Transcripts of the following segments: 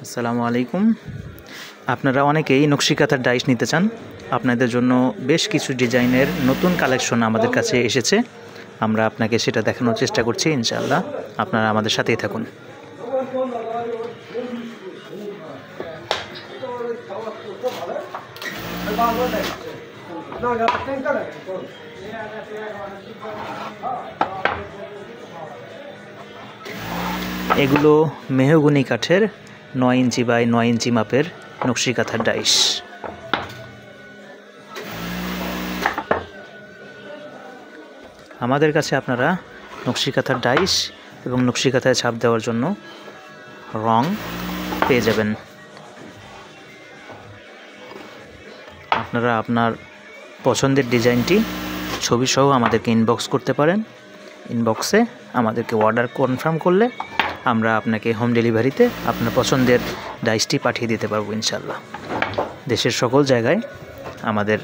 আসসালামু আলাইকুম। আপনারা অনেকেই নকশি কাঁথার ডাইস নিতে চান। আপনাদের জন্য বেশ কিছু ডিজাইনের নতুন কালেকশন আমাদের কাছে এসেছে। আমরা আপনাকে সেটা দেখানোর চেষ্টা করছি ইনশাআল্লাহ। আপনারা আমাদের সাথেই থাকুন। এগুলো মেহগনি কাঠের 9 ইঞ্চি বাই 9 ইঞ্চি মাপের নকশি কাঁথার ডাইস। আমাদের কাছে আপনারা নকশি কাঁথার ডাইস এবং নকশি কাঁথায় ছাপ দেওয়ার জন্য রং পেয়ে যাবেন। আপনারা আপনার পছন্দের ডিজাইনটি ছবি সহ আমাদেরকে ইনবক্স করতে পারেন। ইনবক্সে আমাদেরকে অর্ডার কনফার্ম করলে আমরা আপনাকে হোম ডেলিভারিতে আপনার পছন্দের ডাইসটি পাঠিয়ে দিতে পারবো ইনশাআল্লাহ। দেশের সকল জায়গায় আমাদের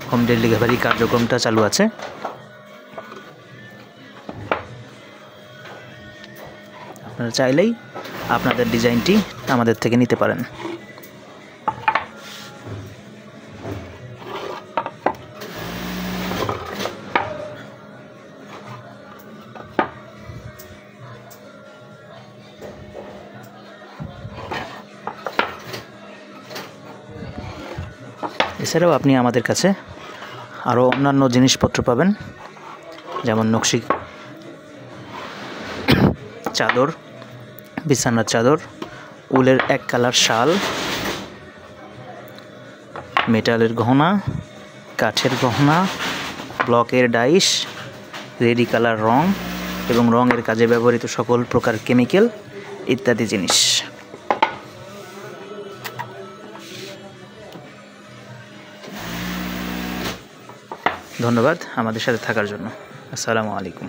হোম ডেলিভারি কার্যক্রমটা চালু আছে। আপনারা চাইলেই আপনাদের ডিজাইনটি আমাদের থেকে নিতে পারেন। এছাড়াও আপনি আমাদের কাছে আরও অন্যান্য জিনিসপত্র পাবেন, যেমন নকশি চাদর, বিছানার চাদর, উলের এক কালার শাল, মেটালের গহনা, কাঠের গহনা, ব্লকের ডাইস, রেডি কালার রং এবং রঙের কাজে ব্যবহৃত সকল প্রকার কেমিক্যাল ইত্যাদি জিনিস। ধন্যবাদ আমাদের সাথে থাকার জন্য। আসসালামু আলাইকুম।